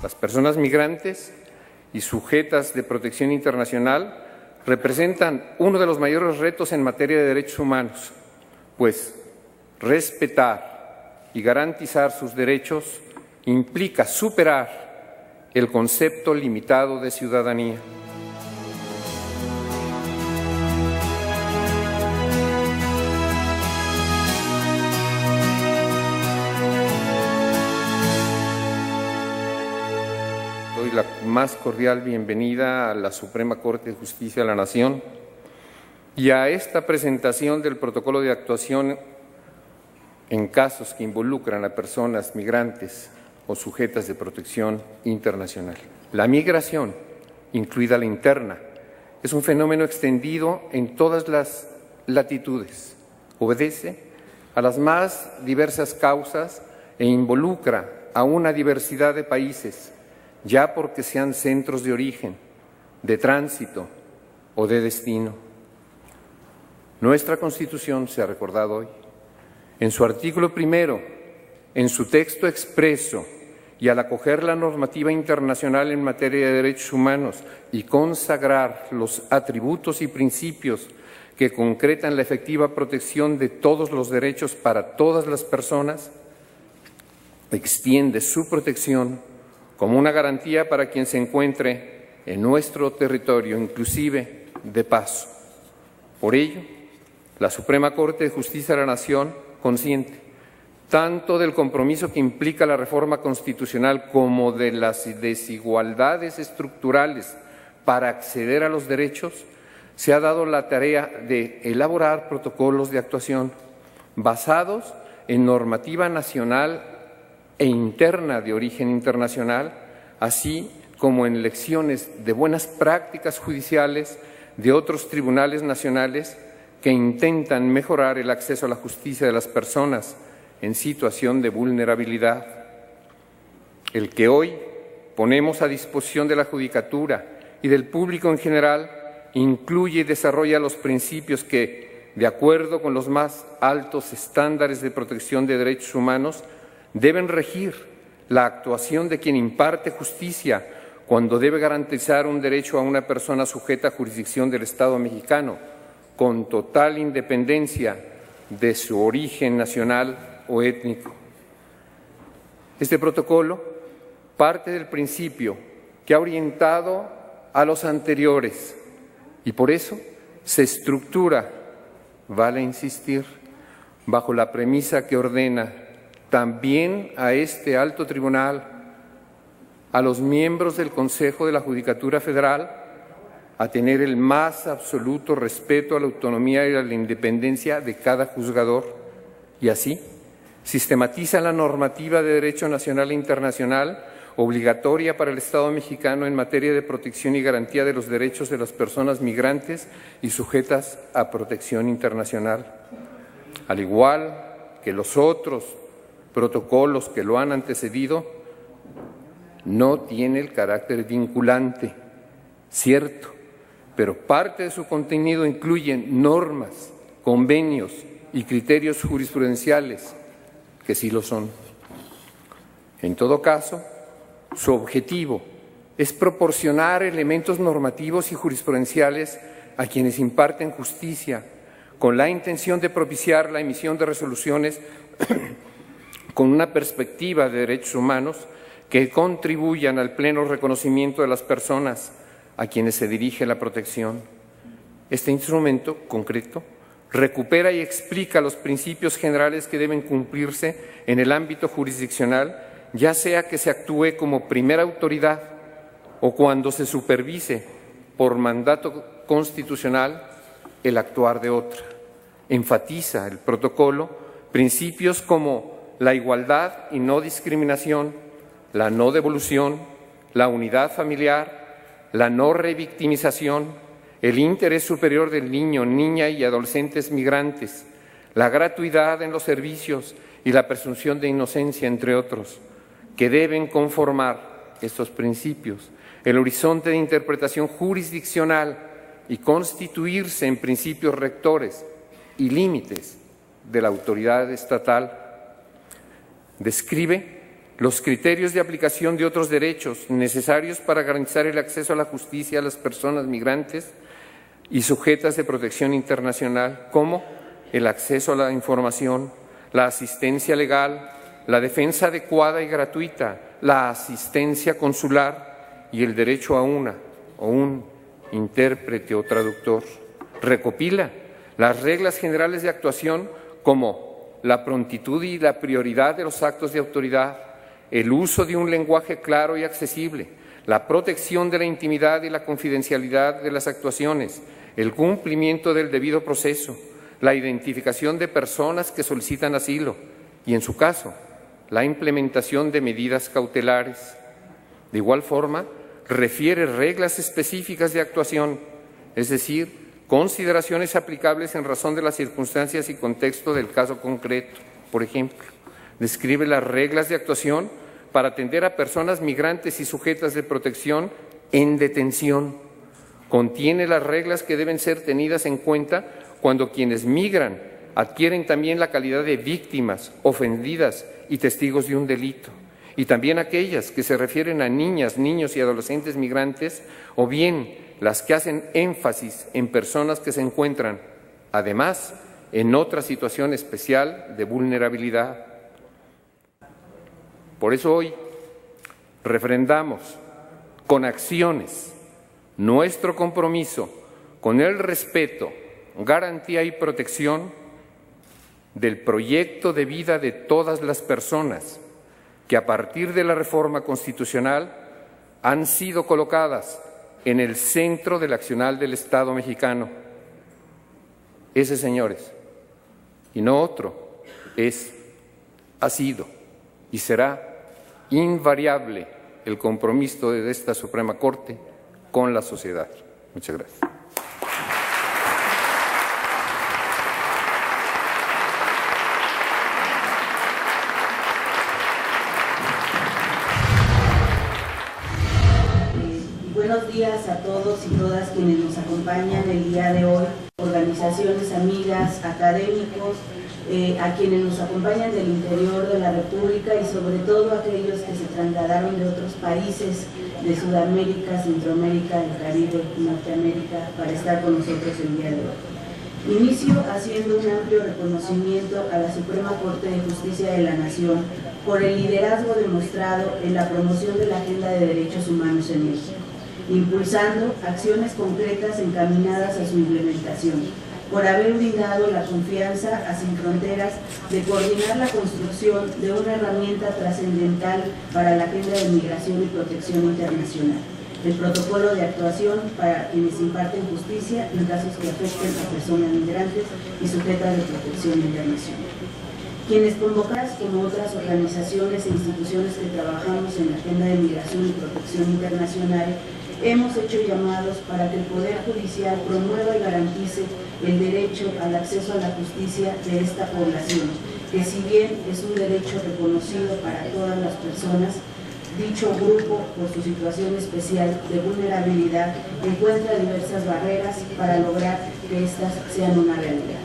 Las personas migrantes y sujetas de protección internacional representan uno de los mayores retos en materia de derechos humanos, pues respetar y garantizar sus derechos implica superar el concepto limitado de ciudadanía. Doy la más cordial bienvenida a la Suprema Corte de Justicia de la Nación y a esta presentación del protocolo de actuación en casos que involucran a personas migrantes o sujetas de protección internacional. La migración, incluida la interna, es un fenómeno extendido en todas las latitudes, obedece a las más diversas causas e involucra a una diversidad de países, ya porque sean centros de origen, de tránsito o de destino. Nuestra Constitución, se ha recordado hoy, en su artículo primero, en su texto expreso y al acoger la normativa internacional en materia de derechos humanos y consagrar los atributos y principios que concretan la efectiva protección de todos los derechos para todas las personas, extiende su protección como una garantía para quien se encuentre en nuestro territorio, inclusive de paso. Por ello, la Suprema Corte de Justicia de la Nación, consciente tanto del compromiso que implica la reforma constitucional como de las desigualdades estructurales para acceder a los derechos, se ha dado la tarea de elaborar protocolos de actuación basados en normativa nacional e interna de origen internacional, así como en lecciones de buenas prácticas judiciales de otros tribunales nacionales que intentan mejorar el acceso a la justicia de las personas en situación de vulnerabilidad. El que hoy ponemos a disposición de la Judicatura y del público en general incluye y desarrolla los principios que, de acuerdo con los más altos estándares de protección de derechos humanos, deben regir la actuación de quien imparte justicia cuando debe garantizar un derecho a una persona sujeta a jurisdicción del Estado mexicano, con total independencia de su origen nacional o étnico. Este protocolo parte del principio que ha orientado a los anteriores y por eso se estructura, vale insistir, bajo la premisa que ordena también a este alto tribunal, a los miembros del Consejo de la Judicatura Federal, a tener el más absoluto respeto a la autonomía y a la independencia de cada juzgador y así sistematiza la normativa de derecho nacional e internacional obligatoria para el Estado mexicano en materia de protección y garantía de los derechos de las personas migrantes y sujetas a protección internacional. Al igual que los otros protocolos que lo han antecedido, no tiene el carácter vinculante, cierto, pero parte de su contenido incluye normas, convenios y criterios jurisprudenciales que sí lo son. En todo caso, su objetivo es proporcionar elementos normativos y jurisprudenciales a quienes imparten justicia, con la intención de propiciar la emisión de resoluciones con una perspectiva de derechos humanos que contribuyan al pleno reconocimiento de las personas a quienes se dirige la protección. Este instrumento concreto recupera y explica los principios generales que deben cumplirse en el ámbito jurisdiccional, ya sea que se actúe como primera autoridad o cuando se supervise por mandato constitucional el actuar de otra. Enfatiza el protocolo principios como la igualdad y no discriminación, la no devolución, la unidad familiar, la no revictimización, el interés superior del niño, niña y adolescentes migrantes, la gratuidad en los servicios y la presunción de inocencia, entre otros, que deben conformar estos principios, el horizonte de interpretación jurisdiccional y constituirse en principios rectores y límites de la autoridad estatal. Describe los criterios de aplicación de otros derechos necesarios para garantizar el acceso a la justicia a las personas migrantes y sujetas de protección internacional, como el acceso a la información, la asistencia legal, la defensa adecuada y gratuita, la asistencia consular y el derecho a una o un intérprete o traductor. Recopila las reglas generales de actuación como la prontitud y la prioridad de los actos de autoridad, el uso de un lenguaje claro y accesible, la protección de la intimidad y la confidencialidad de las actuaciones, el cumplimiento del debido proceso, la identificación de personas que solicitan asilo y, en su caso, la implementación de medidas cautelares. De igual forma, refiere reglas específicas de actuación, es decir, consideraciones aplicables en razón de las circunstancias y contexto del caso concreto. Por ejemplo, describe las reglas de actuación para atender a personas migrantes y sujetas de protección en detención. Contiene las reglas que deben ser tenidas en cuenta cuando quienes migran adquieren también la calidad de víctimas, ofendidas y testigos de un delito, y también aquellas que se refieren a niñas, niños y adolescentes migrantes, o bien las que hacen énfasis en personas que se encuentran, además, en otra situación especial de vulnerabilidad. Por eso hoy refrendamos con acciones nuestro compromiso con el respeto, garantía y protección del proyecto de vida de todas las personas que a partir de la reforma constitucional han sido colocadas en el centro del accionar del Estado mexicano. Ese, señores, y no otro, ha sido y será invariable el compromiso de esta Suprema Corte con la sociedad. Muchas gracias. Buenos días a todos y todas quienes nos acompañan el día de hoy, organizaciones, amigas, académicos, a quienes nos acompañan del interior de la República y sobre todo aquellos que se trasladaron de otros países de Sudamérica, Centroamérica, el Caribe y Norteamérica para estar con nosotros el día de hoy. Inicio haciendo un amplio reconocimiento a la Suprema Corte de Justicia de la Nación por el liderazgo demostrado en la promoción de la Agenda de Derechos Humanos en México, impulsando acciones concretas encaminadas a su implementación, por haber brindado la confianza a Sin Fronteras de coordinar la construcción de una herramienta trascendental para la agenda de migración y protección internacional, el protocolo de actuación para quienes imparten justicia en casos que afecten a personas migrantes y sujetas de protección internacional. Quienes convocadas como otras organizaciones e instituciones que trabajamos en la agenda de migración y protección internacional, hemos hecho llamados para que el Poder Judicial promueva y garantice el derecho al acceso a la justicia de esta población, que si bien es un derecho reconocido para todas las personas, dicho grupo, por su situación especial de vulnerabilidad, encuentra diversas barreras para lograr que éstas sean una realidad.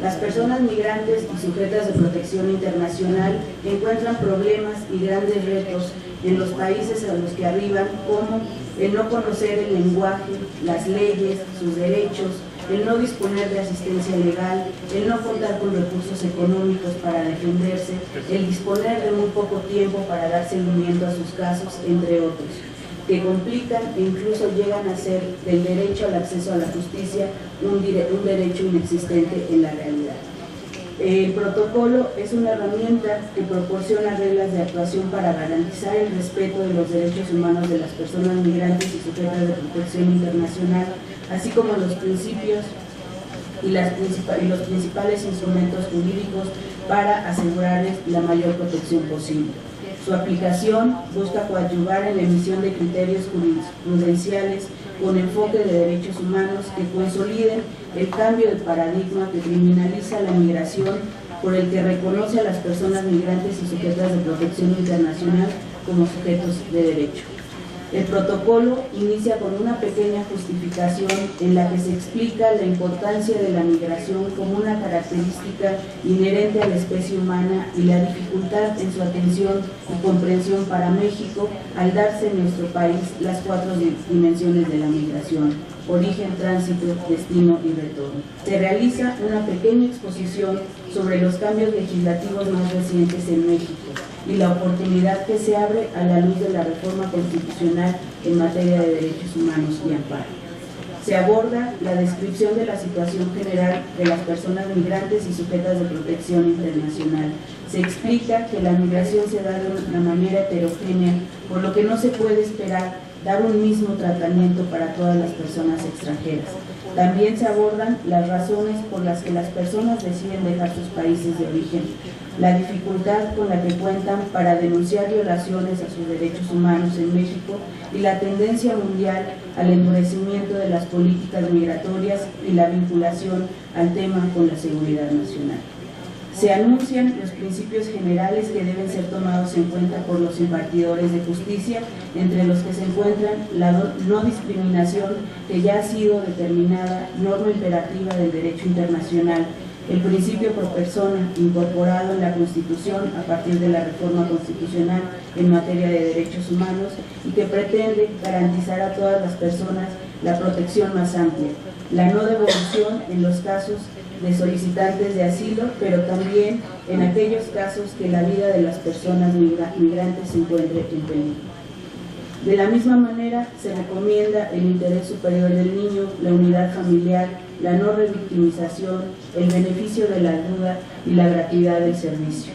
Las personas migrantes y sujetas de protección internacional encuentran problemas y grandes retos en los países a los que arriban, como el no conocer el lenguaje, las leyes, sus derechos, el no disponer de asistencia legal, el no contar con recursos económicos para defenderse, el disponer de muy poco tiempo para dar seguimiento a sus casos, entre otros, que complican e incluso llegan a ser del derecho al acceso a la justicia un derecho inexistente en la realidad. El protocolo es una herramienta que proporciona reglas de actuación para garantizar el respeto de los derechos humanos de las personas migrantes y sujetas de protección internacional, así como los principios y los principales instrumentos jurídicos para asegurarles la mayor protección posible. Su aplicación busca coadyuvar en la emisión de criterios jurisprudenciales con enfoque de derechos humanos que consoliden el cambio de paradigma que criminaliza la migración, por el que reconoce a las personas migrantes y sujetas de protección internacional como sujetos de derecho. El protocolo inicia con una pequeña justificación en la que se explica la importancia de la migración como una característica inherente a la especie humana y la dificultad en su atención y comprensión para México al darse en nuestro país las 4 dimensiones de la migración: origen, tránsito, destino y retorno. Se realiza una pequeña exposición sobre los cambios legislativos más recientes en México y la oportunidad que se abre a la luz de la reforma constitucional en materia de derechos humanos y amparo. Se aborda la descripción de la situación general de las personas migrantes y sujetas de protección internacional. Se explica que la migración se da de una manera heterogénea, por lo que no se puede esperar dar un mismo tratamiento para todas las personas extranjeras. También se abordan las razones por las que las personas deciden dejar sus países de origen, la dificultad con la que cuentan para denunciar violaciones a sus derechos humanos en México y la tendencia mundial al endurecimiento de las políticas migratorias y la vinculación al tema con la seguridad nacional. Se anuncian los principios generales que deben ser tomados en cuenta por los impartidores de justicia, entre los que se encuentran la no discriminación, que ya ha sido determinada norma imperativa del derecho internacional, el principio pro persona incorporado en la Constitución a partir de la reforma constitucional en materia de derechos humanos y que pretende garantizar a todas las personas la protección más amplia, la no devolución en los casos de solicitantes de asilo, pero también en aquellos casos que la vida de las personas migrantes se encuentre en peligro. De la misma manera, se recomienda el interés superior del niño, la unidad familiar, la no revictimización, el beneficio de la ayuda y la gratuidad del servicio.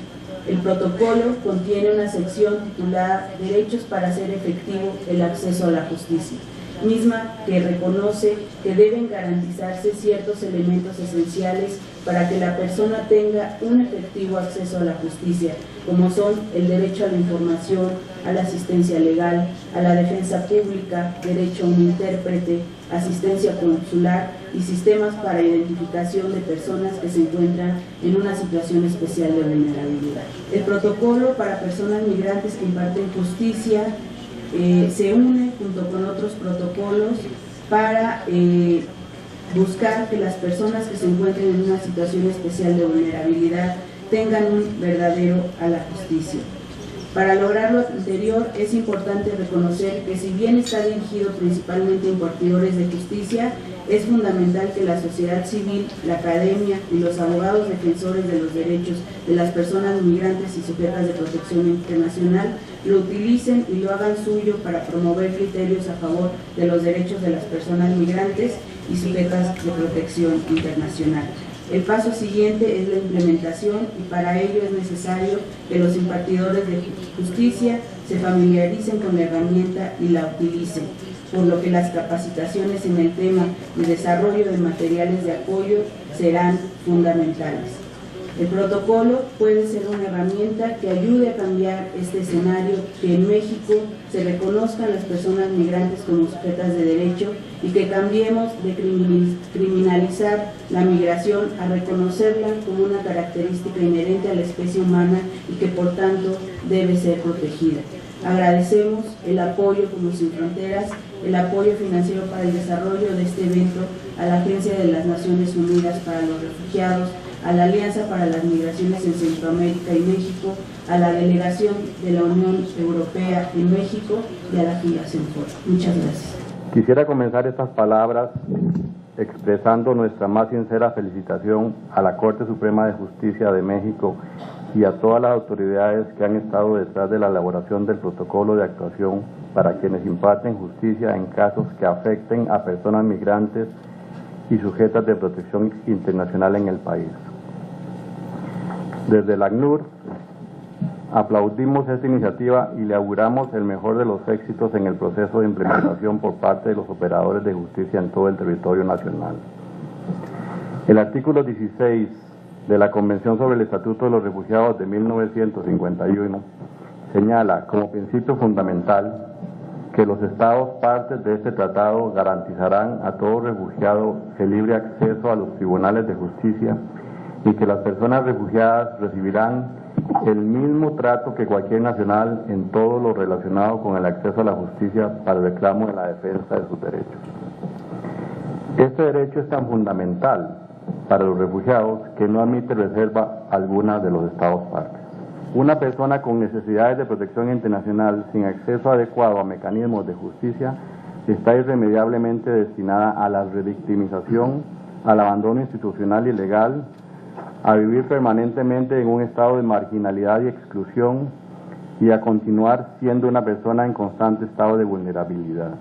El protocolo contiene una sección titulada Derechos para hacer efectivo el acceso a la justicia, misma que reconoce que deben garantizarse ciertos elementos esenciales para que la persona tenga un efectivo acceso a la justicia, como son el derecho a la información, a la asistencia legal, a la defensa pública, derecho a un intérprete, asistencia consular y sistemas para identificación de personas que se encuentran en una situación especial de vulnerabilidad. El protocolo para personas migrantes que imparten justicia se une junto con otros protocolos para buscar que las personas que se encuentren en una situación especial de vulnerabilidad tengan un verdadero a la justicia. Para lograr lo anterior es importante reconocer que si bien está dirigido principalmente a impartidores de justicia, es fundamental que la sociedad civil, la academia y los abogados defensores de los derechos de las personas migrantes y sujetas de protección internacional lo utilicen y lo hagan suyo para promover criterios a favor de los derechos de las personas migrantes y sujetas de protección internacional. El paso siguiente es la implementación y para ello es necesario que los impartidores de justicia se familiaricen con la herramienta y la utilicen, por lo que las capacitaciones en el tema y desarrollo de materiales de apoyo serán fundamentales. El protocolo puede ser una herramienta que ayude a cambiar este escenario, que en México se reconozcan las personas migrantes como sujetas de derecho y que cambiemos de criminalizar la migración a reconocerla como una característica inherente a la especie humana y que por tanto debe ser protegida. Agradecemos el apoyo como Sin Fronteras, el apoyo financiero para el desarrollo de este evento a la Agencia de las Naciones Unidas para los Refugiados, a la Alianza para las Migraciones en Centroamérica y México, a la Delegación de la Unión Europea en México y a la Fundación Ford. Muchas gracias. Quisiera comenzar estas palabras expresando nuestra más sincera felicitación a la Corte Suprema de Justicia de México y a todas las autoridades que han estado detrás de la elaboración del protocolo de actuación para quienes imparten justicia en casos que afecten a personas migrantes y sujetas de protección internacional en el país. Desde el ACNUR aplaudimos esta iniciativa y le auguramos el mejor de los éxitos en el proceso de implementación por parte de los operadores de justicia en todo el territorio nacional. El artículo 16 de la Convención sobre el Estatuto de los Refugiados de 1951 señala como principio fundamental que los Estados partes de este tratado garantizarán a todo refugiado el libre acceso a los tribunales de justicia y que las personas refugiadas recibirán el mismo trato que cualquier nacional en todo lo relacionado con el acceso a la justicia para el reclamo de la defensa de sus derechos. Este derecho es tan fundamental para los refugiados que no admite reserva alguna de los Estados partes. Una persona con necesidades de protección internacional sin acceso adecuado a mecanismos de justicia está irremediablemente destinada a la revictimización, al abandono institucional y legal, a vivir permanentemente en un estado de marginalidad y exclusión y a continuar siendo una persona en constante estado de vulnerabilidad.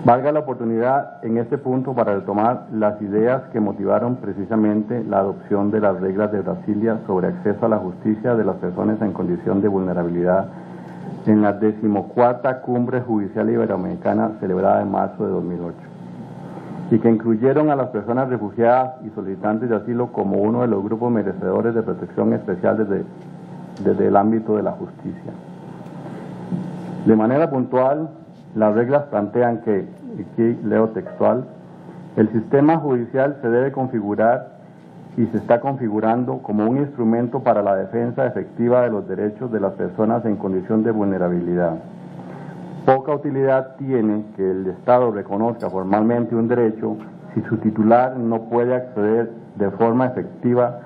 Valga la oportunidad en este punto para retomar las ideas que motivaron precisamente la adopción de las reglas de Brasilia sobre acceso a la justicia de las personas en condición de vulnerabilidad en la 14ª Cumbre Judicial Iberoamericana celebrada en marzo de 2008, y que incluyeron a las personas refugiadas y solicitantes de asilo como uno de los grupos merecedores de protección especial desde el ámbito de la justicia. De manera puntual, las reglas plantean que, aquí leo textual, el sistema judicial se debe configurar y se está configurando como un instrumento para la defensa efectiva de los derechos de las personas en condición de vulnerabilidad. Poca utilidad tiene que el Estado reconozca formalmente un derecho si su titular no puede acceder de forma efectiva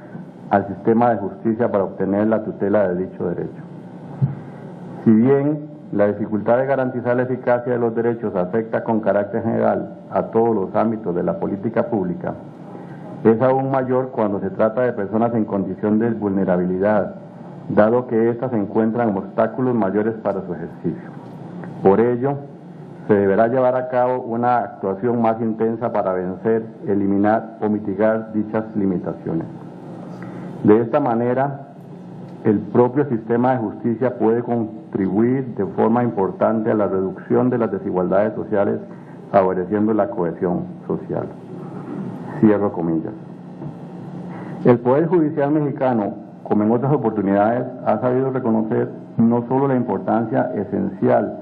al sistema de justicia para obtener la tutela de dicho derecho. Si bien la dificultad de garantizar la eficacia de los derechos afecta con carácter general a todos los ámbitos de la política pública, es aún mayor cuando se trata de personas en condición de vulnerabilidad, dado que éstas encuentran obstáculos mayores para su ejercicio. Por ello, se deberá llevar a cabo una actuación más intensa para vencer, eliminar o mitigar dichas limitaciones. De esta manera, el propio sistema de justicia puede contribuir de forma importante a la reducción de las desigualdades sociales, favoreciendo la cohesión social. Cierro comillas. El Poder Judicial mexicano, como en otras oportunidades, ha sabido reconocer no solo la importancia esencial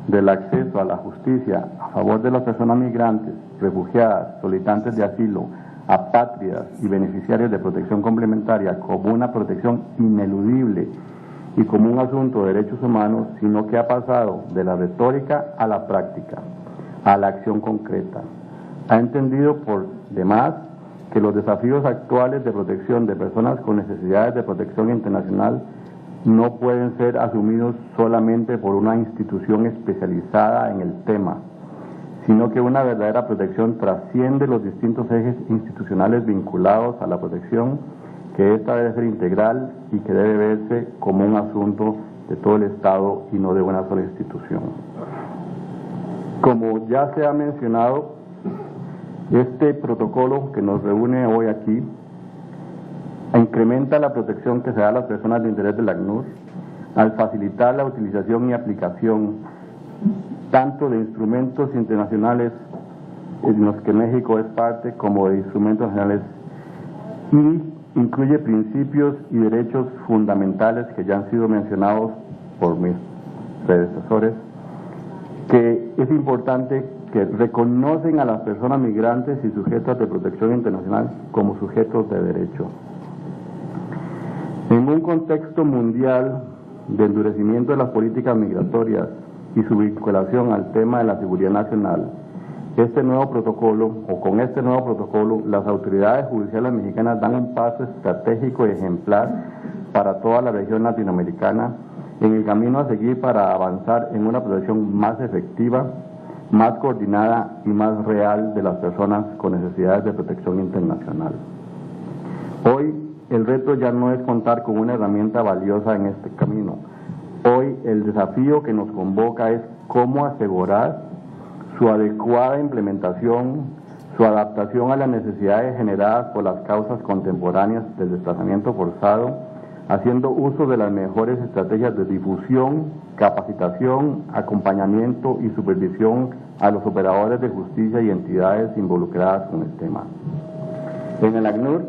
del acceso a la justicia a favor de las personas migrantes, refugiadas, solicitantes de asilo, apátridas y beneficiarios de protección complementaria como una protección ineludible y como un asunto de derechos humanos, sino que ha pasado de la retórica a la práctica, a la acción concreta. Ha entendido por demás que los desafíos actuales de protección de personas con necesidades de protección internacional no pueden ser asumidos solamente por una institución especializada en el tema, sino que una verdadera protección trasciende los distintos ejes institucionales vinculados a la protección, que ésta debe ser integral y que debe verse como un asunto de todo el Estado y no de una sola institución. Como ya se ha mencionado, este protocolo que nos reúne hoy aquí incrementa la protección que se da a las personas de interés del ACNUR al facilitar la utilización y aplicación tanto de instrumentos internacionales en los que México es parte como de instrumentos nacionales, y incluye principios y derechos fundamentales que ya han sido mencionados por mis predecesores, que es importante que reconocen a las personas migrantes y sujetas de protección internacional como sujetos de derecho. En un contexto mundial de endurecimiento de las políticas migratorias y su vinculación al tema de la seguridad nacional, con este nuevo protocolo, las autoridades judiciales mexicanas dan un paso estratégico y ejemplar para toda la región latinoamericana en el camino a seguir para avanzar en una protección más efectiva, más coordinada y más real de las personas con necesidades de protección internacional. Hoy el reto ya no es contar con una herramienta valiosa en este camino. Hoy el desafío que nos convoca es cómo asegurar su adecuada implementación, su adaptación a las necesidades generadas por las causas contemporáneas del desplazamiento forzado, haciendo uso de las mejores estrategias de difusión, capacitación, acompañamiento y supervisión a los operadores de justicia y entidades involucradas con el tema. En el ACNUR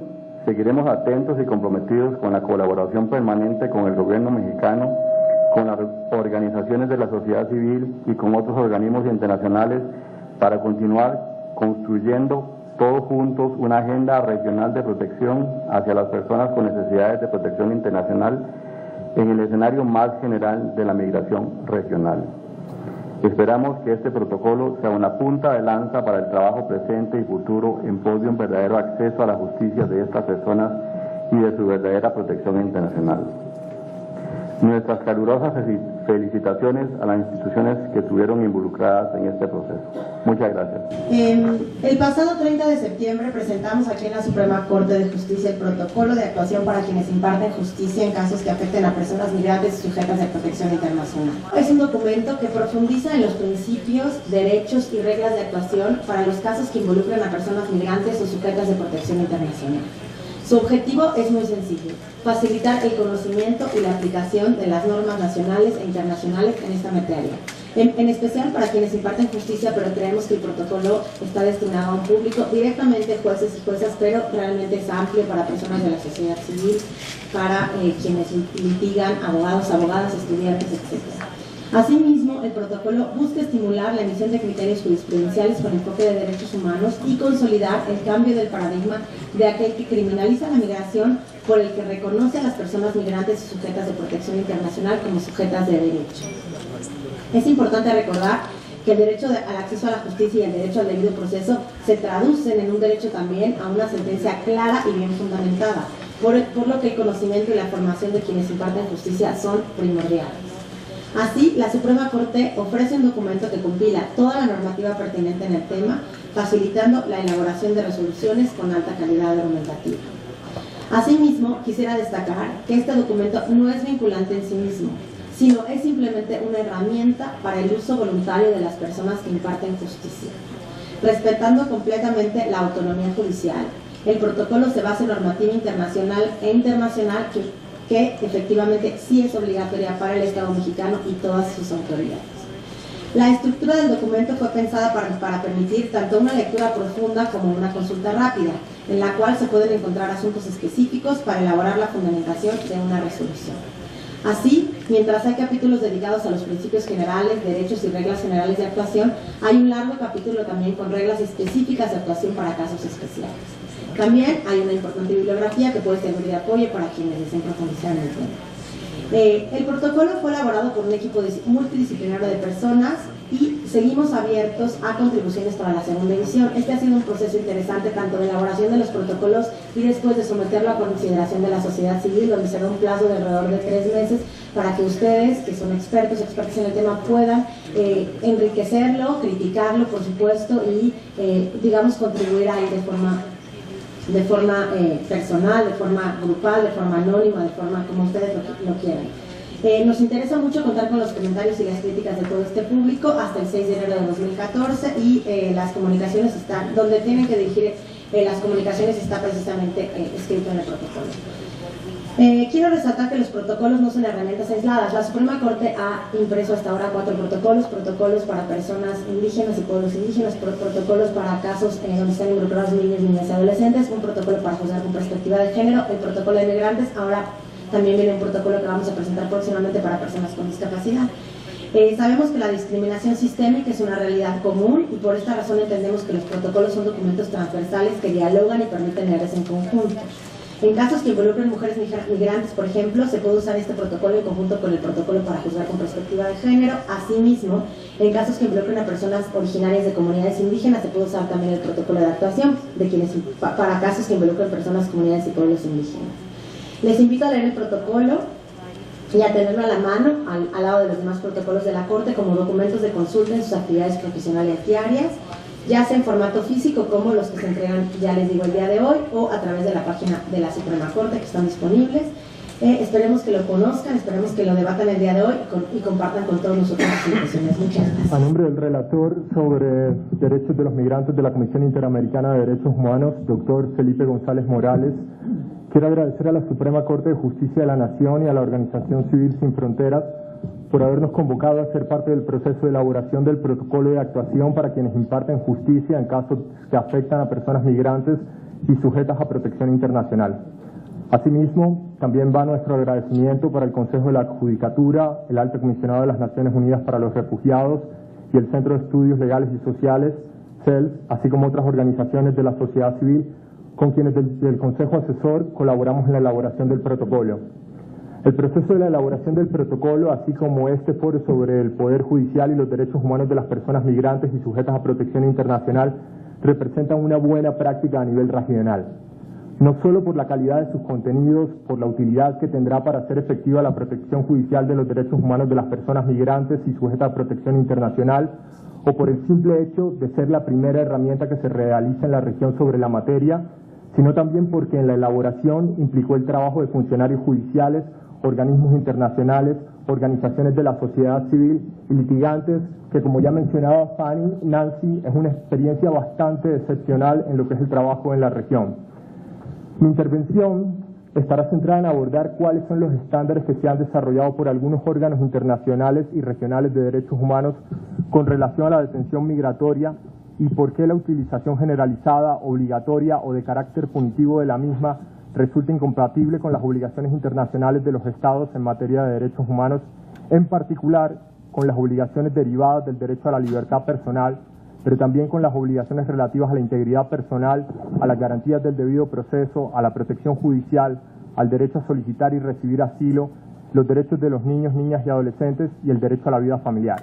seguiremos atentos y comprometidos con la colaboración permanente con el gobierno mexicano, con las organizaciones de la sociedad civil y con otros organismos internacionales para continuar construyendo todos juntos, una agenda regional de protección hacia las personas con necesidades de protección internacional en el escenario más general de la migración regional. Esperamos que este protocolo sea una punta de lanza para el trabajo presente y futuro en pos de un verdadero acceso a la justicia de estas personas y de su verdadera protección internacional. Nuestras calurosas felicitaciones a las instituciones que estuvieron involucradas en este proceso. Muchas gracias. El pasado 30 de septiembre presentamos aquí en la Suprema Corte de Justicia el protocolo de actuación para quienes imparten justicia en casos que afecten a personas migrantes y sujetas de protección internacional. Es un documento que profundiza en los principios, derechos y reglas de actuación para los casos que involucran a personas migrantes o sujetas de protección internacional. Su objetivo es muy sencillo: facilitar el conocimiento y la aplicación de las normas nacionales e internacionales en esta materia, en especial para quienes imparten justicia, pero creemos que el protocolo está destinado a un público, directamente jueces y juezas, pero realmente es amplio para personas de la sociedad civil, para quienes litigan, abogados, abogadas, estudiantes, etc. Asimismo, el protocolo busca estimular la emisión de criterios jurisprudenciales con enfoque de derechos humanos y consolidar el cambio del paradigma de aquel que criminaliza la migración por el que reconoce a las personas migrantes y sujetas de protección internacional como sujetas de derecho. Es importante recordar que el derecho al acceso a la justicia y el derecho al debido proceso se traducen en un derecho también a una sentencia clara y bien fundamentada, por lo que el conocimiento y la formación de quienes imparten justicia son primordiales. Así, la Suprema Corte ofrece un documento que compila toda la normativa pertinente en el tema, facilitando la elaboración de resoluciones con alta calidad argumentativa. Asimismo, quisiera destacar que este documento no es vinculante en sí mismo, sino es simplemente una herramienta para el uso voluntario de las personas que imparten justicia. Respetando completamente la autonomía judicial, el protocolo se basa en normativa internacional que efectivamente sí es obligatoria para el Estado mexicano y todas sus autoridades. La estructura del documento fue pensada para permitir tanto una lectura profunda como una consulta rápida, en la cual se pueden encontrar asuntos específicos para elaborar la fundamentación de una resolución. Así, mientras hay capítulos dedicados a los principios generales, derechos y reglas generales de actuación, hay un largo capítulo también con reglas específicas de actuación para casos especiales. También hay una importante bibliografía que puede servir de apoyo para quienes deseen profundizar en el tema. El protocolo fue elaborado por un equipo multidisciplinario de personas y seguimos abiertos a contribuciones para la segunda edición. Este ha sido un proceso interesante tanto de elaboración de los protocolos y después de someterlo a consideración de la sociedad civil, donde será un plazo de alrededor de 3 meses para que ustedes, que son expertos en el tema, puedan enriquecerlo, criticarlo, por supuesto, y digamos contribuir ahí de forma personal, de forma grupal, de forma anónima, de forma como ustedes lo quieran. Nos interesa mucho contar con los comentarios y las críticas de todo este público hasta el 6 de enero de 2014 y las comunicaciones están, donde tienen que dirigir las comunicaciones está precisamente escrito en el protocolo. Quiero resaltar que los protocolos no son herramientas aisladas. La Suprema Corte ha impreso hasta ahora 4 protocolos para personas indígenas y pueblos indígenas, protocolos para casos donde están involucrados niños, niñas y adolescentes, un protocolo para juzgar con perspectiva de género, el protocolo de migrantes, ahora también viene un protocolo que vamos a presentar próximamente para personas con discapacidad. Sabemos que la discriminación sistémica es una realidad común y por esta razón entendemos que los protocolos son documentos transversales que dialogan y permiten leerse en conjunto. En casos que involucren mujeres migrantes, por ejemplo, se puede usar este protocolo en conjunto con el protocolo para juzgar con perspectiva de género. Asimismo, en casos que involucren a personas originarias de comunidades indígenas, se puede usar también el protocolo de actuación para casos que involucren personas, comunidades y pueblos indígenas. Les invito a leer el protocolo y a tenerlo a la mano, al lado de los demás protocolos de la Corte, como documentos de consulta en sus actividades profesionales diarias, ya sea en formato físico como los que se entregan, ya les digo, el día de hoy, o a través de la página de la Suprema Corte que están disponibles. Esperemos que lo conozcan, esperemos que lo debatan el día de hoy y compartan con todos nosotros las impresiones. Muchas gracias. A nombre del relator sobre derechos de los migrantes de la Comisión Interamericana de Derechos Humanos, doctor Felipe González Morales, quiero agradecer a la Suprema Corte de Justicia de la Nación y a la Organización Civil Sin Fronteras por habernos convocado a ser parte del proceso de elaboración del protocolo de actuación para quienes imparten justicia en casos que afectan a personas migrantes y sujetas a protección internacional. Asimismo, también va nuestro agradecimiento para el Consejo de la Judicatura, el Alto Comisionado de las Naciones Unidas para los Refugiados y el Centro de Estudios Legales y Sociales CELS, así como otras organizaciones de la sociedad civil, con quienes del Consejo Asesor colaboramos en la elaboración del protocolo. El proceso de la elaboración del protocolo, así como este foro sobre el Poder Judicial y los derechos humanos de las personas migrantes y sujetas a protección internacional, representan una buena práctica a nivel regional. No solo por la calidad de sus contenidos, por la utilidad que tendrá para hacer efectiva la protección judicial de los derechos humanos de las personas migrantes y sujetas a protección internacional, o por el simple hecho de ser la primera herramienta que se realiza en la región sobre la materia, sino también porque en la elaboración implicó el trabajo de funcionarios judiciales, organismos internacionales, organizaciones de la sociedad civil y litigantes, que como ya mencionaba Fanny, Nancy, es una experiencia bastante excepcional en lo que es el trabajo en la región. Mi intervención estará centrada en abordar cuáles son los estándares que se han desarrollado por algunos órganos internacionales y regionales de derechos humanos con relación a la detención migratoria y por qué la utilización generalizada, obligatoria o de carácter punitivo de la misma resulta incompatible con las obligaciones internacionales de los Estados en materia de derechos humanos, en particular con las obligaciones derivadas del derecho a la libertad personal, pero también con las obligaciones relativas a la integridad personal, a las garantías del debido proceso, a la protección judicial, al derecho a solicitar y recibir asilo, los derechos de los niños, niñas y adolescentes y el derecho a la vida familiar.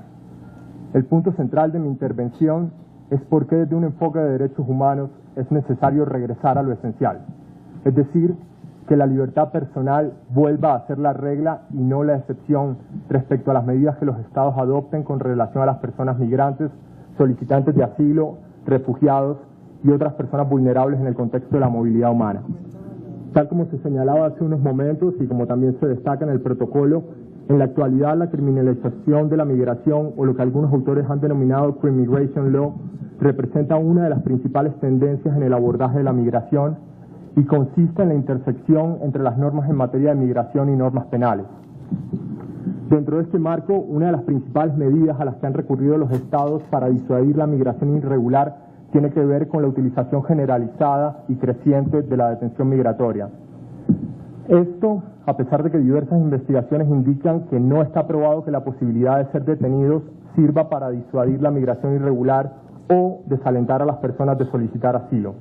El punto central de mi intervención es por qué desde un enfoque de derechos humanos es necesario regresar a lo esencial, es decir, que la libertad personal vuelva a ser la regla y no la excepción respecto a las medidas que los Estados adopten con relación a las personas migrantes, solicitantes de asilo, refugiados y otras personas vulnerables en el contexto de la movilidad humana. Tal como se señalaba hace unos momentos y como también se destaca en el protocolo, en la actualidad la criminalización de la migración, o lo que algunos autores han denominado Crimmigration Law, representa una de las principales tendencias en el abordaje de la migración y consiste en la intersección entre las normas en materia de migración y normas penales. Dentro de este marco, una de las principales medidas a las que han recurrido los Estados para disuadir la migración irregular tiene que ver con la utilización generalizada y creciente de la detención migratoria. Esto, a pesar de que diversas investigaciones indican que no está probado que la posibilidad de ser detenidos sirva para disuadir la migración irregular o desalentar a las personas de solicitar asilo.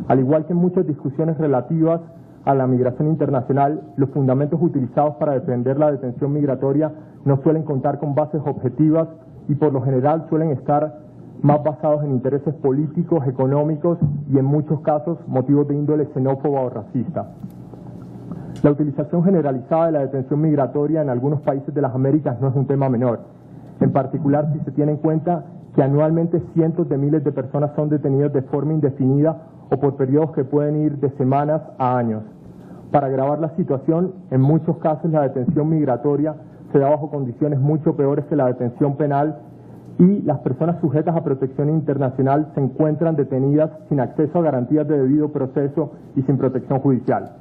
Al igual que en muchas discusiones relativas a la migración internacional, los fundamentos utilizados para defender la detención migratoria no suelen contar con bases objetivas y por lo general suelen estar más basados en intereses políticos, económicos y en muchos casos motivos de índole xenófoba o racista. La utilización generalizada de la detención migratoria en algunos países de las Américas no es un tema menor, en particular si se tiene en cuenta que anualmente cientos de miles de personas son detenidas de forma indefinida o por periodos que pueden ir de semanas a años. Para agravar la situación, en muchos casos la detención migratoria se da bajo condiciones mucho peores que la detención penal y las personas sujetas a protección internacional se encuentran detenidas sin acceso a garantías de debido proceso y sin protección judicial.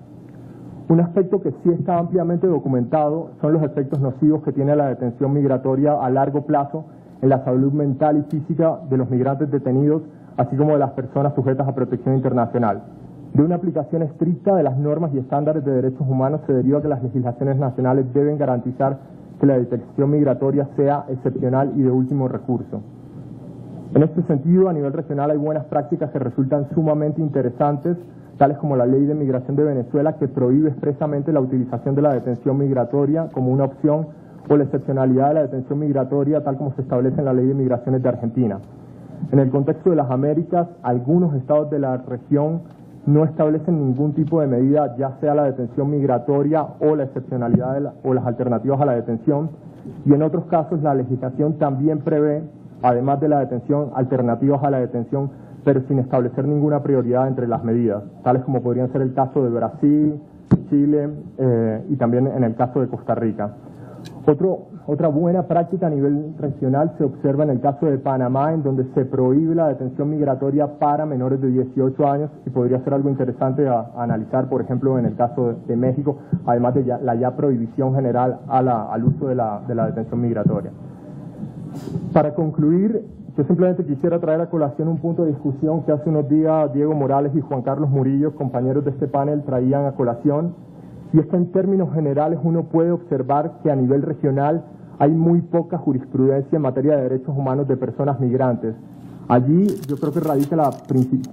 Un aspecto que sí está ampliamente documentado son los efectos nocivos que tiene la detención migratoria a largo plazo en la salud mental y física de los migrantes detenidos, así como de las personas sujetas a protección internacional. De una aplicación estricta de las normas y estándares de derechos humanos se deriva que las legislaciones nacionales deben garantizar que la detención migratoria sea excepcional y de último recurso. En este sentido, a nivel regional hay buenas prácticas que resultan sumamente interesantes, tales como la Ley de Migración de Venezuela, que prohíbe expresamente la utilización de la detención migratoria como una opción, o la excepcionalidad de la detención migratoria, tal como se establece en la Ley de Migraciones de Argentina. En el contexto de las Américas, algunos estados de la región no establecen ningún tipo de medida, ya sea la detención migratoria o la excepcionalidad o las alternativas a la detención, y en otros casos la legislación también prevé, además de la detención, alternativas a la detención, pero sin establecer ninguna prioridad entre las medidas, tales como podrían ser el caso de Brasil, Chile y también en el caso de Costa Rica. Otra buena práctica a nivel regional se observa en el caso de Panamá, en donde se prohíbe la detención migratoria para menores de 18 años y podría ser algo interesante a analizar, por ejemplo, en el caso de México, además de la ya prohibición general al uso de la detención migratoria. Para concluir, yo simplemente quisiera traer a colación un punto de discusión que hace unos días Diego Morales y Juan Carlos Murillo, compañeros de este panel, traían a colación, y es que en términos generales uno puede observar que a nivel regional hay muy poca jurisprudencia en materia de derechos humanos de personas migrantes, Allí yo creo que radica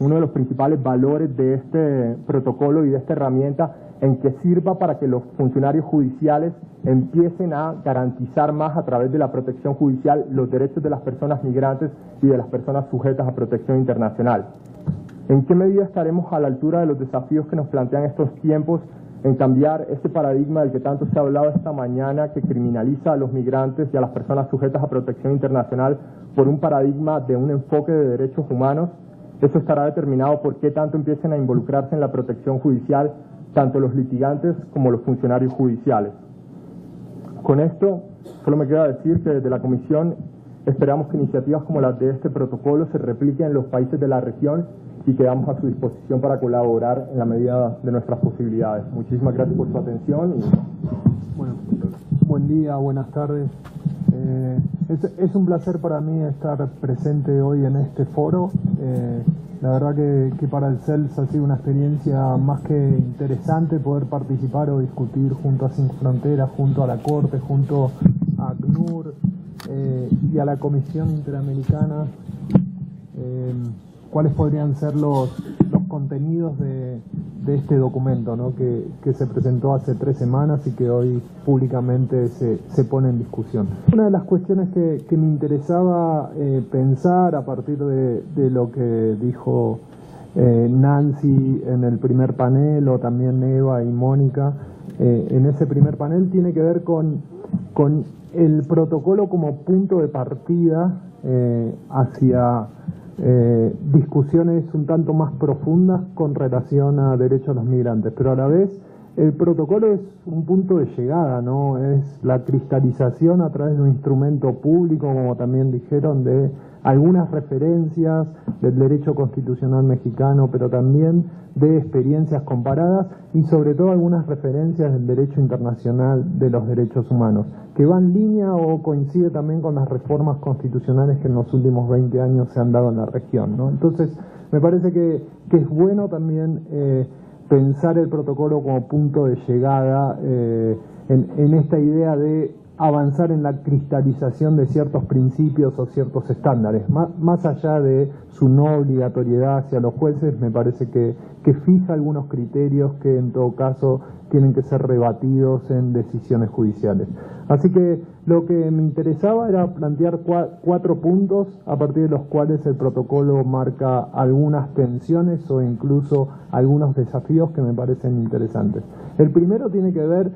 uno de los principales valores de este protocolo y de esta herramienta, en que sirva para que los funcionarios judiciales empiecen a garantizar más a través de la protección judicial los derechos de las personas migrantes y de las personas sujetas a protección internacional. ¿En qué medida estaremos a la altura de los desafíos que nos plantean estos tiempos en cambiar este paradigma del que tanto se ha hablado esta mañana, que criminaliza a los migrantes y a las personas sujetas a protección internacional, por un paradigma de un enfoque de derechos humanos? Eso estará determinado por qué tanto empiecen a involucrarse en la protección judicial tanto los litigantes como los funcionarios judiciales. Con esto, solo me queda decir que desde la Comisión esperamos que iniciativas como las de este protocolo se repliquen en los países de la región y quedamos a su disposición para colaborar en la medida de nuestras posibilidades. Muchísimas gracias por su atención. Bueno, buen día, buenas tardes. Es un placer para mí estar presente hoy en este foro. La verdad que para el CELS ha sido una experiencia más que interesante poder participar o discutir junto a Sin Fronteras, junto a la Corte, junto a ACNUR y a la Comisión Interamericana, cuáles podrían ser los contenidos de este documento, ¿no? que se presentó hace 3 semanas y que hoy públicamente se pone en discusión. Una de las cuestiones que me interesaba pensar a partir de lo que dijo Nancy en el primer panel, o también Eva y Mónica en ese primer panel, tiene que ver con el protocolo como punto de partida hacia discusiones un tanto más profundas con relación a derechos a los migrantes, pero a la vez el protocolo es un punto de llegada, ¿no? Es la cristalización a través de un instrumento público, como también dijeron, de algunas referencias del derecho constitucional mexicano, pero también de experiencias comparadas y sobre todo algunas referencias del derecho internacional de los derechos humanos, que va en línea o coincide también con las reformas constitucionales que en los últimos 20 años se han dado en la región, ¿no? Entonces, me parece que es bueno también pensar el protocolo como punto de llegada en esta idea de avanzar en la cristalización de ciertos principios o ciertos estándares. Más allá de su no obligatoriedad hacia los jueces, me parece que fija algunos criterios que en todo caso tienen que ser rebatidos en decisiones judiciales. Así que lo que me interesaba era plantear 4 puntos a partir de los cuales el protocolo marca algunas tensiones o incluso algunos desafíos que me parecen interesantes. El primero tiene que ver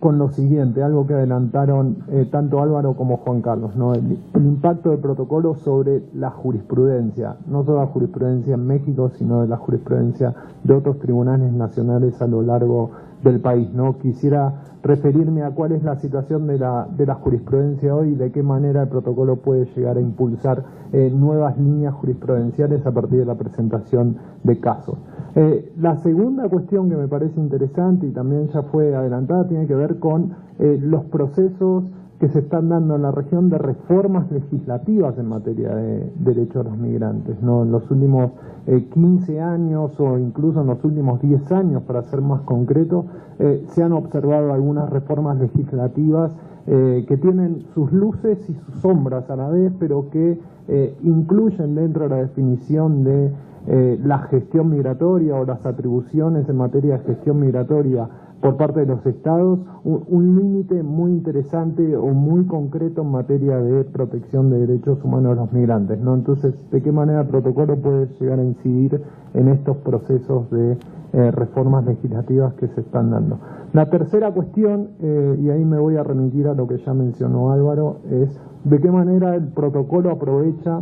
con lo siguiente, algo que adelantaron tanto Álvaro como Juan Carlos, ¿no? El impacto del protocolo sobre la jurisprudencia, no solo la jurisprudencia en México, sino de la jurisprudencia de otros tribunales nacionales a lo largo del país, ¿no? Quisiera referirme a cuál es la situación de la jurisprudencia hoy y de qué manera el protocolo puede llegar a impulsar nuevas líneas jurisprudenciales a partir de la presentación de casos. La segunda cuestión que me parece interesante y también ya fue adelantada tiene que ver con los procesos que se están dando en la región de reformas legislativas en materia de derechos a los migrantes, ¿no? En los últimos 15 años o incluso en los últimos 10 años, para ser más concreto, se han observado algunas reformas legislativas que tienen sus luces y sus sombras a la vez, pero que incluyen dentro de la definición de la gestión migratoria o las atribuciones en materia de gestión migratoria por parte de los estados, un límite muy interesante o muy concreto en materia de protección de derechos humanos de los migrantes, ¿no? Entonces, ¿de qué manera el protocolo puede llegar a incidir en estos procesos de reformas legislativas que se están dando? La tercera cuestión, y ahí me voy a remitir a lo que ya mencionó Álvaro, es de qué manera el protocolo aprovecha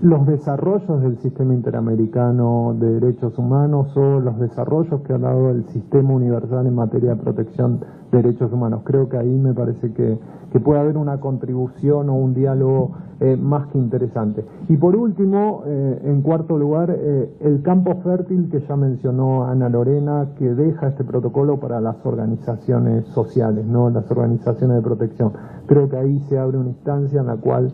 los desarrollos del sistema interamericano de derechos humanos o los desarrollos que ha dado el sistema universal en materia de protección de derechos humanos. Creo que ahí me parece que puede haber una contribución o un diálogo más que interesante. Y por último, en cuarto lugar, el campo fértil que ya mencionó Ana Lorena, que deja este protocolo para las organizaciones sociales, ¿no? Las organizaciones de protección. Creo que ahí se abre una instancia en la cual,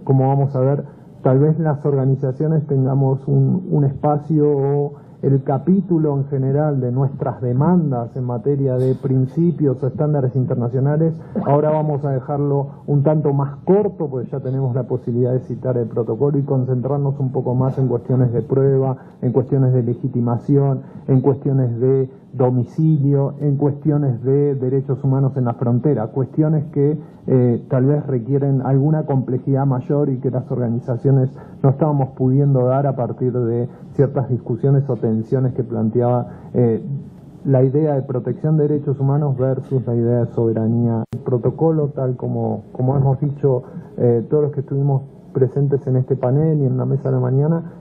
como vamos a ver, tal vez las organizaciones tengamos un espacio o el capítulo en general de nuestras demandas en materia de principios o estándares internacionales, ahora vamos a dejarlo un tanto más corto, porque ya tenemos la posibilidad de citar el protocolo y concentrarnos un poco más en cuestiones de prueba, en cuestiones de legitimación, en cuestiones de domicilio, en cuestiones de derechos humanos en la frontera, cuestiones que tal vez requieren alguna complejidad mayor y que las organizaciones no estábamos pudiendo dar a partir de ciertas discusiones o tensiones que planteaba la idea de protección de derechos humanos versus la idea de soberanía. El protocolo, tal como hemos dicho todos los que estuvimos presentes en este panel y en la mesa de la mañana,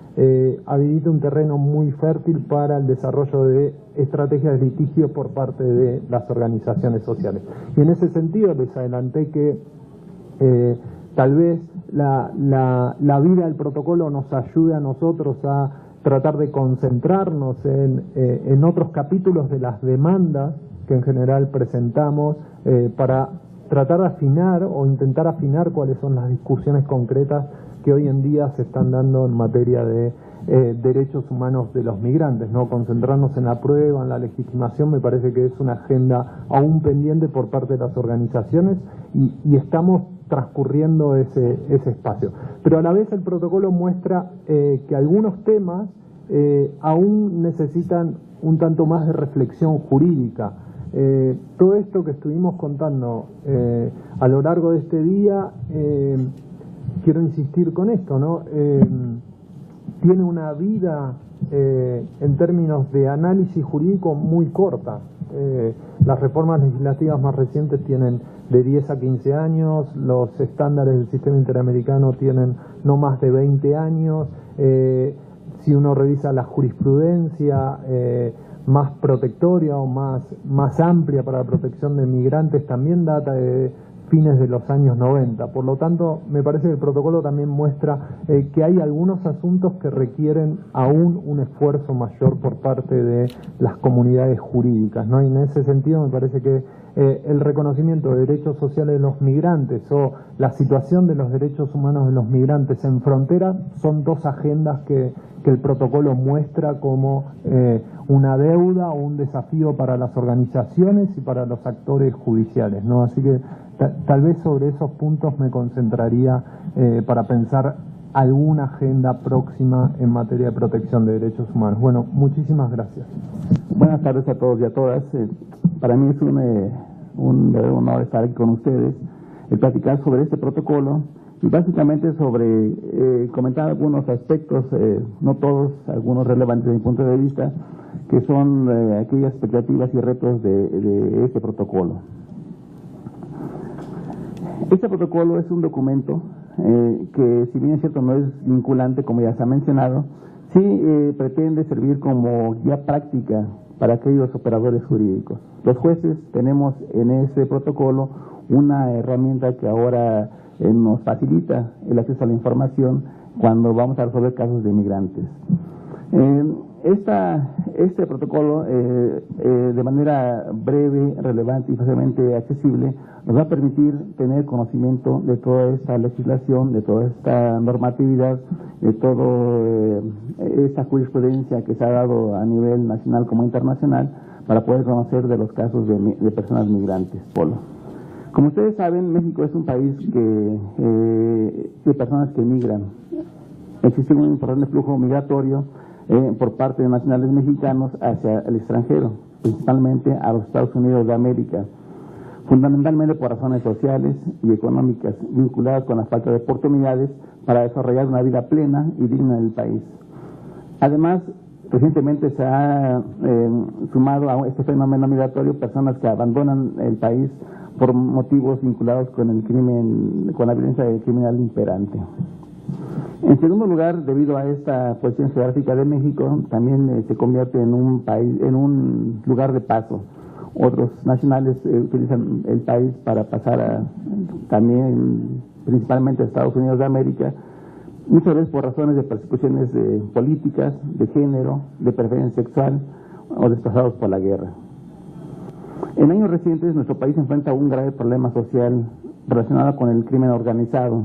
habilita un terreno muy fértil para el desarrollo de estrategias de litigio por parte de las organizaciones sociales. Y en ese sentido les adelanté que tal vez la vida del protocolo nos ayude a nosotros a tratar de concentrarnos en otros capítulos de las demandas que en general presentamos para tratar de afinar o intentar afinar cuáles son las discusiones concretas que hoy en día se están dando en materia de derechos humanos de los migrantes, ¿no? Concentrarnos en la prueba, en la legitimación, me parece que es una agenda aún pendiente por parte de las organizaciones y estamos transcurriendo ese espacio. Pero a la vez el protocolo muestra que algunos temas aún necesitan un tanto más de reflexión jurídica. Todo esto que estuvimos contando a lo largo de este día, quiero insistir con esto, ¿no? Tiene una vida en términos de análisis jurídico muy corta. Las reformas legislativas más recientes tienen de 10 a 15 años, los estándares del sistema interamericano tienen no más de 20 años. Si uno revisa la jurisprudencia más protectoria o más amplia para la protección de migrantes, también data de fines de los años 90. Por lo tanto, me parece que el protocolo también muestra que hay algunos asuntos que requieren aún un esfuerzo mayor por parte de las comunidades jurídicas, ¿no? Y en ese sentido me parece que el reconocimiento de derechos sociales de los migrantes o la situación de los derechos humanos de los migrantes en frontera son dos agendas que el protocolo muestra como una deuda o un desafío para las organizaciones y para los actores judiciales, ¿no? Así que tal vez sobre esos puntos me concentraría para pensar alguna agenda próxima en materia de protección de derechos humanos. Bueno, muchísimas gracias. Buenas tardes a todos y a todas. Para mí es un verdadero honor estar aquí con ustedes, platicar sobre este protocolo y básicamente sobre comentar algunos aspectos, no todos, algunos relevantes desde mi punto de vista, que son aquellas expectativas y retos de este protocolo. Este protocolo es un documento que, si bien es cierto, no es vinculante, como ya se ha mencionado, sí pretende servir como guía práctica para aquellos operadores jurídicos. Los jueces tenemos en este protocolo una herramienta que ahora nos facilita el acceso a la información cuando vamos a resolver casos de migrantes. Este protocolo, de manera breve, relevante y fácilmente accesible, nos va a permitir tener conocimiento de toda esta legislación, de toda esta normatividad, de toda esta jurisprudencia que se ha dado a nivel nacional como internacional para poder conocer de los casos de personas migrantes. Polo. Como ustedes saben, México es un país de personas que migran. Existe un importante flujo migratorio por parte de nacionales mexicanos hacia el extranjero, principalmente a los Estados Unidos de América, fundamentalmente por razones sociales y económicas vinculadas con la falta de oportunidades para desarrollar una vida plena y digna en el país. Además, recientemente se ha sumado a este fenómeno migratorio personas que abandonan el país por motivos vinculados con el crimen, con la violencia criminal imperante. En segundo lugar, debido a esta posición geográfica de México, también se convierte en un país, en un lugar de paso. Otros nacionales utilizan el país para pasar también principalmente a Estados Unidos de América, muchas veces por razones de persecuciones políticas, de género, de preferencia sexual o desplazados por la guerra. En años recientes, nuestro país enfrenta un grave problema social relacionado con el crimen organizado.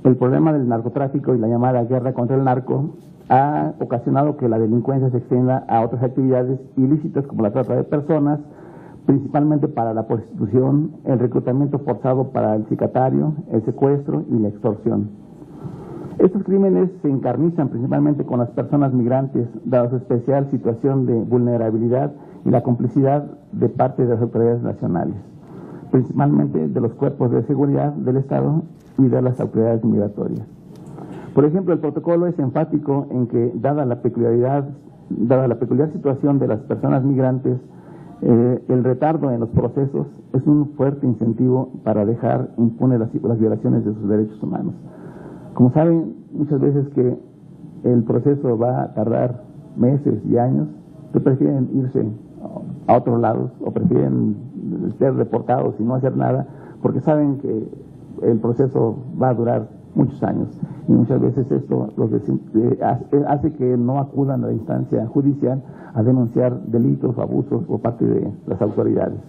El problema del narcotráfico y la llamada guerra contra el narco ha ocasionado que la delincuencia se extienda a otras actividades ilícitas como la trata de personas, principalmente para la prostitución, el reclutamiento forzado para el sicatario, el secuestro y la extorsión. Estos crímenes se encarnizan principalmente con las personas migrantes, dada su especial situación de vulnerabilidad y la complicidad de parte de las autoridades nacionales, principalmente de los cuerpos de seguridad del Estado y de las autoridades migratorias. Por ejemplo, el protocolo es enfático en que, dada la peculiar situación de las personas migrantes, el retardo en los procesos es un fuerte incentivo para dejar impunes las violaciones de sus derechos humanos. Como saben, muchas veces que el proceso va a tardar meses y años, que prefieren irse a otros lados o prefieren ser deportados y no hacer nada, porque saben que el proceso va a durar muchos años. Y muchas veces esto hace que no acudan a la instancia judicial a denunciar delitos o abusos por parte de las autoridades.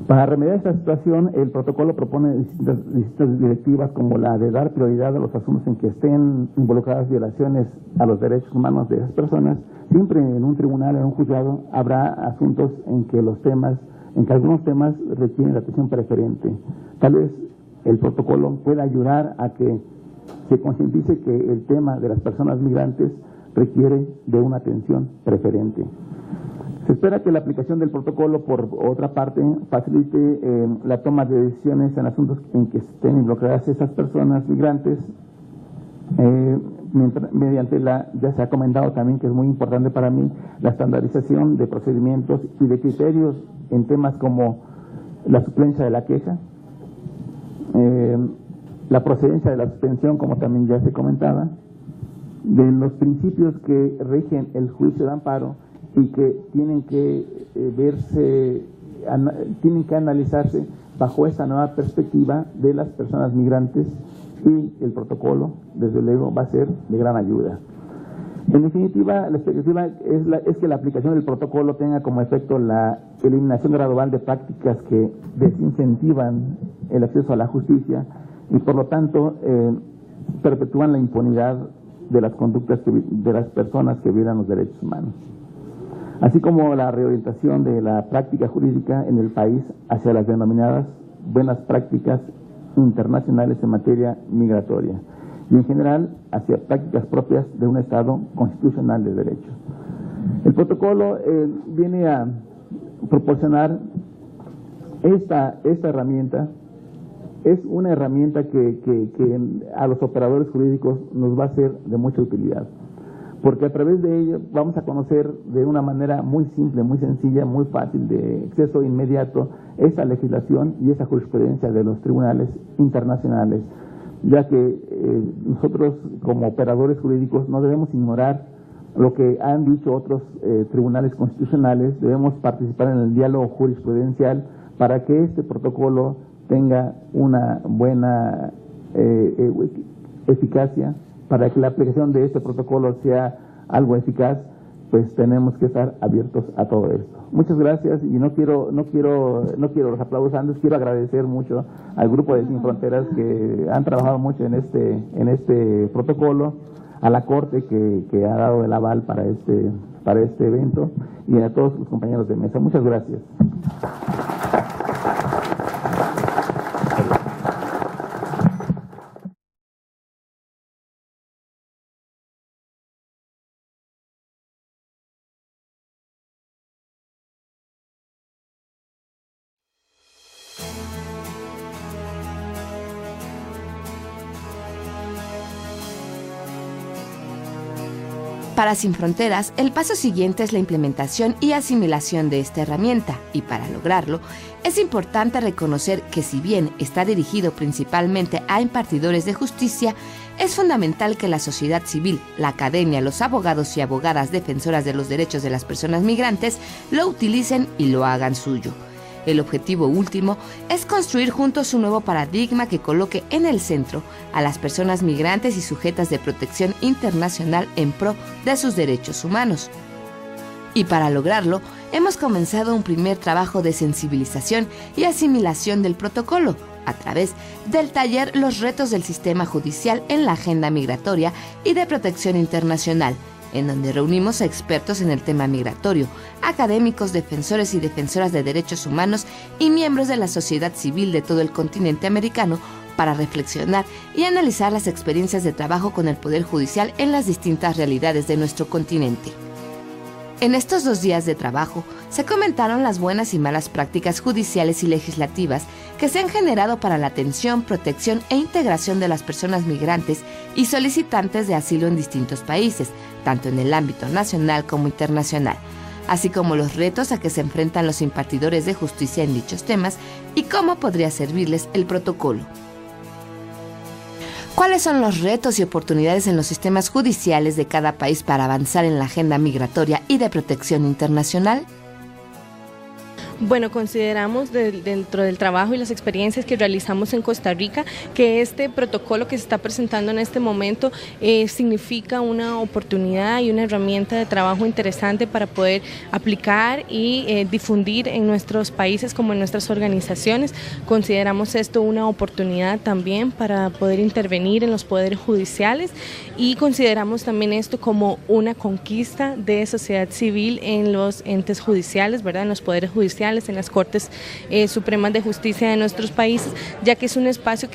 Para remediar esta situación, el protocolo propone distintas directivas, como la de dar prioridad a los asuntos en que estén involucradas violaciones a los derechos humanos de esas personas. Siempre en un tribunal, en un juzgado, habrá asuntos en que algunos temas requieren la atención preferente. Tal vez el protocolo pueda ayudar a que se concientice que el tema de las personas migrantes requiere de una atención preferente. Se espera que la aplicación del protocolo, por otra parte, facilite la toma de decisiones en asuntos en que estén involucradas esas personas migrantes, mediante ya se ha comentado también, que es muy importante para mí, la estandarización de procedimientos y de criterios en temas como la suplencia de la queja, la procedencia de la suspensión, como también ya se comentaba, de los principios que rigen el juicio de amparo y que tienen que tienen que analizarse bajo esta nueva perspectiva de las personas migrantes, y el protocolo, desde luego, va a ser de gran ayuda. En definitiva, la expectativa es que la aplicación del protocolo tenga como efecto la eliminación gradual de prácticas que desincentivan el acceso a la justicia y, por lo tanto, perpetúan la impunidad de las conductas de las personas que violan los derechos humanos, así como la reorientación de la práctica jurídica en el país hacia las denominadas buenas prácticas internacionales en materia migratoria y, en general, hacia prácticas propias de un Estado constitucional de derecho. El protocolo viene a proporcionar esta herramienta. Es una herramienta que a los operadores jurídicos nos va a ser de mucha utilidad, porque a través de ello vamos a conocer de una manera muy simple, muy sencilla, muy fácil, de acceso inmediato, esa legislación y esa jurisprudencia de los tribunales internacionales, ya que nosotros, como operadores jurídicos, no debemos ignorar lo que han dicho otros tribunales constitucionales. Debemos participar en el diálogo jurisprudencial para que este protocolo tenga una buena eficacia. Para que la aplicación de este protocolo sea algo eficaz, pues tenemos que estar abiertos a todo esto. Muchas gracias, y no quiero los aplausos antes. Quiero agradecer mucho al grupo de Sin Fronteras, que han trabajado mucho en este protocolo, a la Corte que ha dado el aval para este evento, y a todos los compañeros de mesa. Muchas gracias. Para Sin Fronteras, el paso siguiente es la implementación y asimilación de esta herramienta, y para lograrlo, es importante reconocer que, si bien está dirigido principalmente a impartidores de justicia, es fundamental que la sociedad civil, la academia, los abogados y abogadas defensoras de los derechos de las personas migrantes lo utilicen y lo hagan suyo. El objetivo último es construir juntos un nuevo paradigma que coloque en el centro a las personas migrantes y sujetas de protección internacional en pro de sus derechos humanos. Y para lograrlo, hemos comenzado un primer trabajo de sensibilización y asimilación del protocolo, a través del taller Los retos del sistema judicial en la agenda migratoria y de protección internacional, en donde reunimos a expertos en el tema migratorio, académicos, defensores y defensoras de derechos humanos y miembros de la sociedad civil de todo el continente americano para reflexionar y analizar las experiencias de trabajo con el Poder Judicial en las distintas realidades de nuestro continente. En estos 2 días de trabajo se comentaron las buenas y malas prácticas judiciales y legislativas que se han generado para la atención, protección e integración de las personas migrantes y solicitantes de asilo en distintos países, tanto en el ámbito nacional como internacional, así como los retos a que se enfrentan los impartidores de justicia en dichos temas y cómo podría servirles el protocolo. ¿Cuáles son los retos y oportunidades en los sistemas judiciales de cada país para avanzar en la agenda migratoria y de protección internacional? Bueno, consideramos dentro del trabajo y las experiencias que realizamos en Costa Rica que este protocolo que se está presentando en este momento significa una oportunidad y una herramienta de trabajo interesante para poder aplicar y difundir en nuestros países como en nuestras organizaciones. Consideramos esto una oportunidad también para poder intervenir en los poderes judiciales y consideramos también esto como una conquista de sociedad civil en los entes judiciales, ¿verdad? En los poderes judiciales, en las Cortes Supremas de Justicia de nuestros países, ya que es un espacio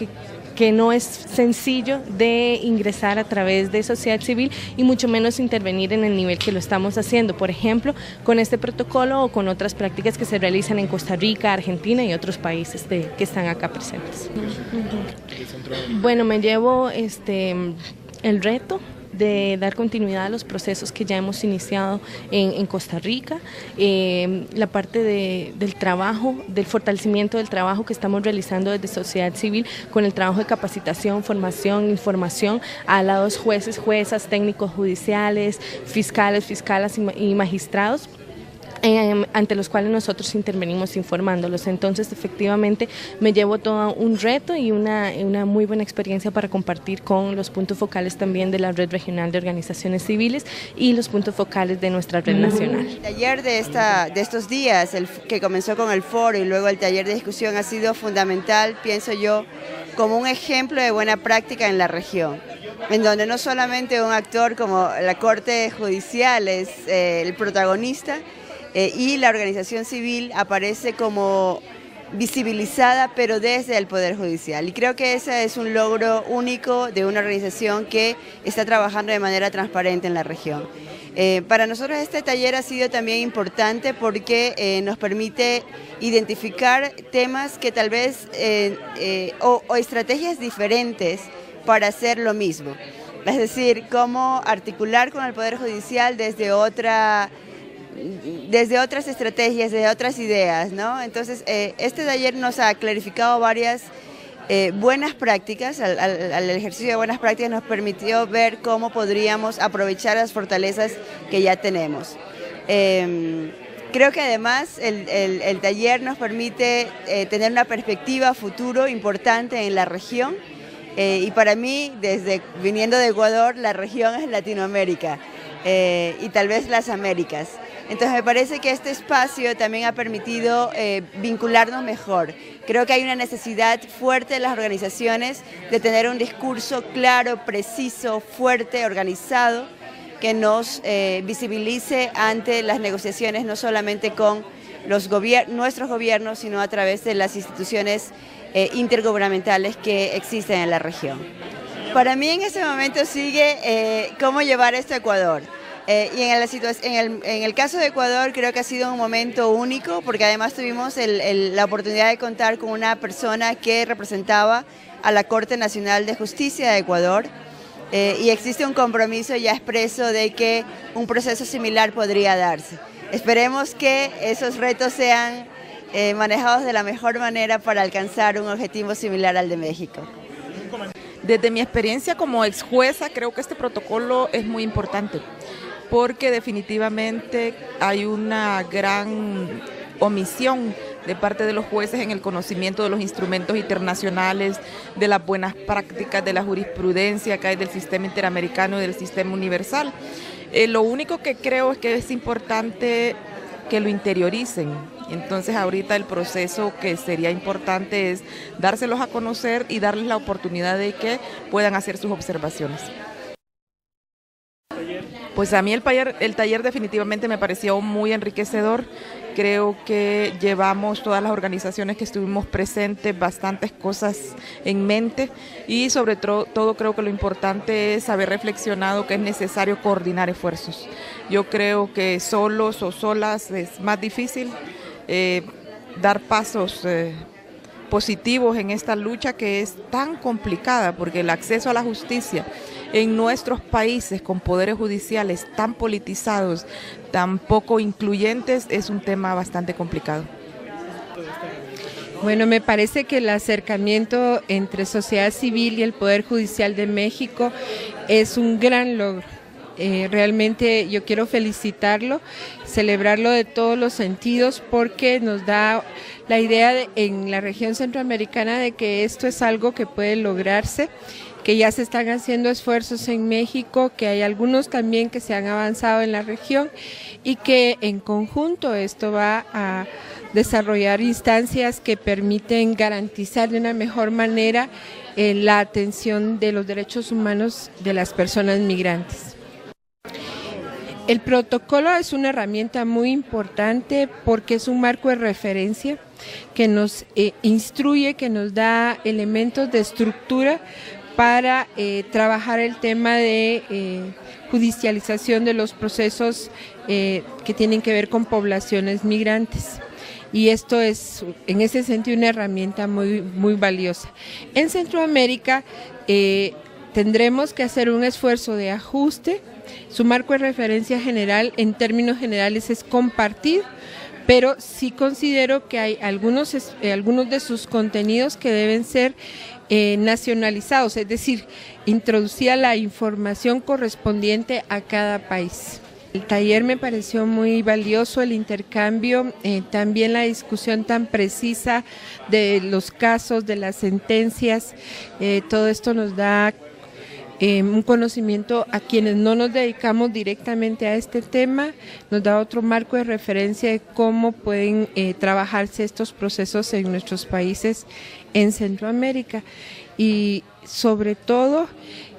que no es sencillo de ingresar a través de sociedad civil y mucho menos intervenir en el nivel que lo estamos haciendo, por ejemplo, con este protocolo o con otras prácticas que se realizan en Costa Rica, Argentina y otros países que están acá presentes. Bueno, me llevo el reto de dar continuidad a los procesos que ya hemos iniciado en Costa Rica, la parte del trabajo, del fortalecimiento del trabajo que estamos realizando desde sociedad civil con el trabajo de capacitación, formación, información a los jueces, juezas, técnicos judiciales, fiscales, fiscalas y magistrados, ante los cuales nosotros intervenimos informándolos. Entonces, efectivamente, me llevo todo un reto y una muy buena experiencia para compartir con los puntos focales también de la Red Regional de Organizaciones Civiles y los puntos focales de nuestra red nacional. El taller de estos días, que comenzó con el foro y luego el taller de discusión, ha sido fundamental, pienso yo, como un ejemplo de buena práctica en la región, en donde no solamente un actor como la Corte Judicial es el protagonista, y la organización civil aparece como visibilizada, pero desde el Poder Judicial. Y creo que ese es un logro único de una organización que está trabajando de manera transparente en la región. Para nosotros este taller ha sido también importante porque nos permite identificar temas que tal vez, o estrategias diferentes para hacer lo mismo. Es decir, cómo articular con el Poder Judicial desde otras estrategias, desde otras ideas, ¿no? Entonces, este taller nos ha clarificado varias buenas prácticas, al ejercicio de buenas prácticas nos permitió ver cómo podríamos aprovechar las fortalezas que ya tenemos. Creo que además el taller nos permite tener una perspectiva a futuro importante en la región, y para mí, viniendo de Ecuador, la región es Latinoamérica y tal vez las Américas. Entonces me parece que este espacio también ha permitido vincularnos mejor. Creo que hay una necesidad fuerte de las organizaciones de tener un discurso claro, preciso, fuerte, organizado, que nos visibilice ante las negociaciones, no solamente con nuestros gobiernos, sino a través de las instituciones intergubernamentales que existen en la región. Para mí en este momento sigue cómo llevar esto a Ecuador. Y en el caso de Ecuador creo que ha sido un momento único porque además tuvimos la oportunidad de contar con una persona que representaba a la Corte Nacional de Justicia de Ecuador, y existe un compromiso ya expreso de que un proceso similar podría darse. Esperemos que esos retos sean manejados de la mejor manera para alcanzar un objetivo similar al de México. Desde mi experiencia como ex jueza, creo que este protocolo es muy importante, porque definitivamente hay una gran omisión de parte de los jueces en el conocimiento de los instrumentos internacionales, de las buenas prácticas, de la jurisprudencia que hay del sistema interamericano y del sistema universal. Lo único que creo es que es importante que lo interioricen. Entonces ahorita el proceso que sería importante es dárselos a conocer y darles la oportunidad de que puedan hacer sus observaciones. Pues a mí el taller definitivamente me pareció muy enriquecedor. Creo que llevamos todas las organizaciones que estuvimos presentes bastantes cosas en mente y sobre todo creo que lo importante es haber reflexionado que es necesario coordinar esfuerzos. Yo creo que solos o solas es más difícil dar pasos positivos en esta lucha que es tan complicada, porque el acceso a la justicia en nuestros países con poderes judiciales tan politizados, tan poco incluyentes, es un tema bastante complicado. Bueno, me parece que el acercamiento entre sociedad civil y el Poder Judicial de México es un gran logro. Realmente yo quiero felicitarlo, celebrarlo de todos los sentidos, porque nos da la idea en la región centroamericana de que esto es algo que puede lograrse, que ya se están haciendo esfuerzos en México, que hay algunos también que se han avanzado en la región y que en conjunto esto va a desarrollar instancias que permiten garantizar de una mejor manera la atención de los derechos humanos de las personas migrantes. El protocolo es una herramienta muy importante porque es un marco de referencia que nos instruye, que nos da elementos de estructura para trabajar el tema de judicialización de los procesos que tienen que ver con poblaciones migrantes. Y esto es, en ese sentido, una herramienta muy valiosa. En Centroamérica tendremos que hacer un esfuerzo de ajuste. Su marco de referencia general, en términos generales, es compartido, pero sí considero que hay algunos de sus contenidos que deben ser nacionalizados, es decir, introducida la información correspondiente a cada país. El taller me pareció muy valioso, el intercambio, también la discusión tan precisa de los casos, de las sentencias, todo esto nos da un conocimiento a quienes no nos dedicamos directamente a este tema, nos da otro marco de referencia de cómo pueden trabajarse estos procesos en nuestros países en Centroamérica y sobre todo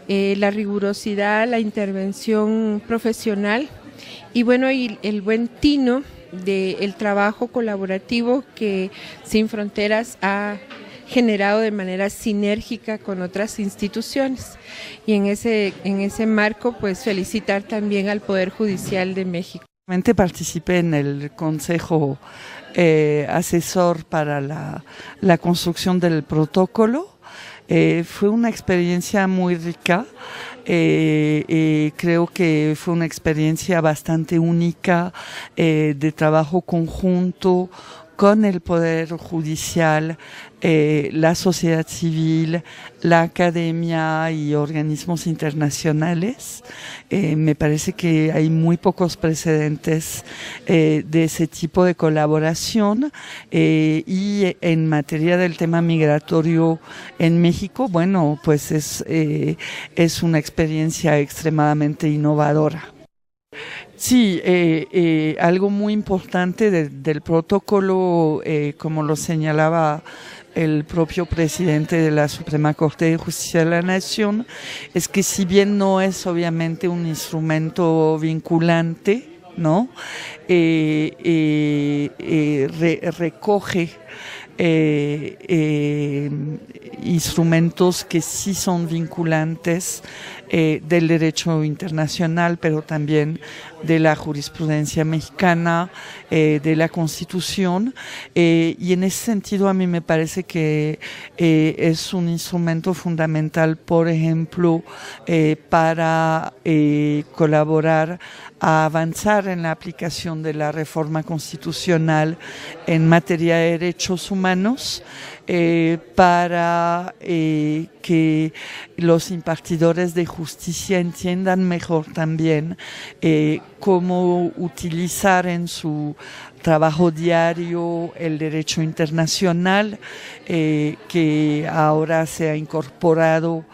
la rigurosidad, la intervención profesional y bueno, y el buen tino del trabajo colaborativo que Sin Fronteras ha generado de manera sinérgica con otras instituciones y en ese marco pues felicitar también al Poder Judicial de México. Participé en el Consejo Asesor para la construcción del protocolo. Fue una experiencia muy rica. Creo que fue una experiencia bastante única de trabajo conjunto con el Poder Judicial, la sociedad civil, la academia y organismos internacionales. Me parece que hay muy pocos precedentes de ese tipo de colaboración y en materia del tema migratorio en México, bueno, pues es una experiencia extremadamente innovadora. Sí, algo muy importante del protocolo, como lo señalaba el propio presidente de la Suprema Corte de Justicia de la Nación, es que si bien no es obviamente un instrumento vinculante, ¿no? Recoge instrumentos que sí son vinculantes del derecho internacional, pero también de la jurisprudencia mexicana, de la Constitución, y en ese sentido a mí me parece que es un instrumento fundamental, por ejemplo, para colaborar a avanzar en la aplicación de la reforma constitucional en materia de derechos humanos, para que los impartidores de justicia entiendan mejor también cómo utilizar en su trabajo diario el derecho internacional, que ahora se ha incorporado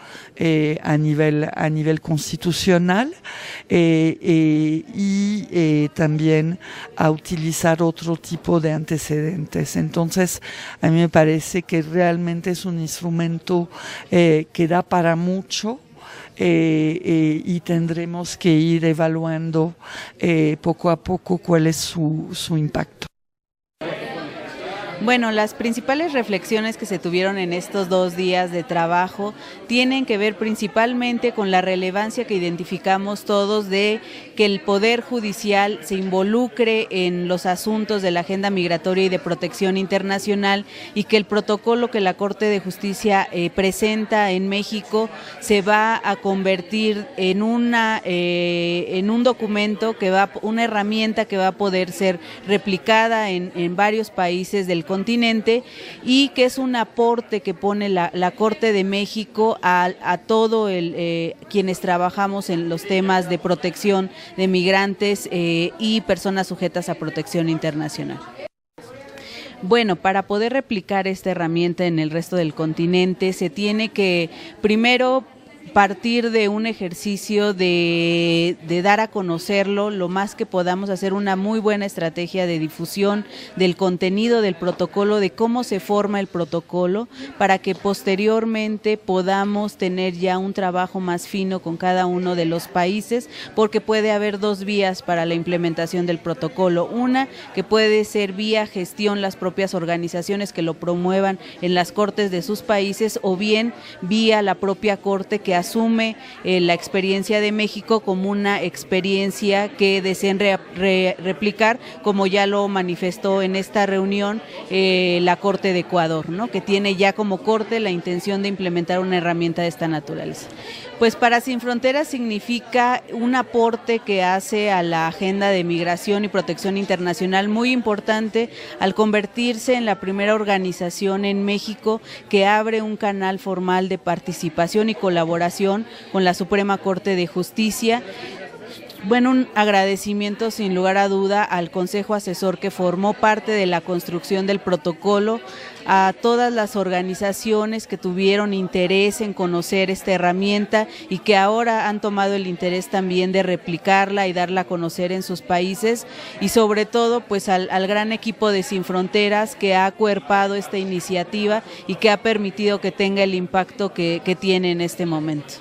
a nivel constitucional, y también a utilizar otro tipo de antecedentes. Entonces, a mí me parece que realmente es un instrumento que da para mucho. Y tendremos que ir evaluando poco a poco cuál es su impacto. Bueno, las principales reflexiones que se tuvieron en estos 2 días de trabajo tienen que ver principalmente con la relevancia que identificamos todos de que el Poder Judicial se involucre en los asuntos de la agenda migratoria y de protección internacional, y que el protocolo que la Corte de Justicia presenta en México se va a convertir en un documento una herramienta que va a poder ser replicada en varios países del continente, y que es un aporte que pone la Corte de México a todo quienes trabajamos en los temas de protección de migrantes y personas sujetas a protección internacional. Bueno, para poder replicar esta herramienta en el resto del continente se tiene que primero partir de un ejercicio de dar a conocerlo lo más que podamos, hacer una muy buena estrategia de difusión del contenido del protocolo, de cómo se forma el protocolo, para que posteriormente podamos tener ya un trabajo más fino con cada uno de los países, porque puede haber 2 vías para la implementación del protocolo. Una, que puede ser vía gestión las propias organizaciones que lo promuevan en las cortes de sus países, o bien vía la propia Corte, que asume la experiencia de México como una experiencia que deseen replicar, como ya lo manifestó en esta reunión la Corte de Ecuador, ¿no?, que tiene ya como Corte la intención de implementar una herramienta de esta naturaleza. Pues para Sin Fronteras significa un aporte que hace a la agenda de migración y protección internacional muy importante, al convertirse en la primera organización en México que abre un canal formal de participación y colaboración con la Suprema Corte de Justicia. Bueno, un agradecimiento sin lugar a duda al Consejo Asesor que formó parte de la construcción del protocolo, a todas las organizaciones que tuvieron interés en conocer esta herramienta y que ahora han tomado el interés también de replicarla y darla a conocer en sus países, y sobre todo pues al gran equipo de Sin Fronteras que ha acuerpado esta iniciativa y que ha permitido que tenga el impacto que tiene en este momento.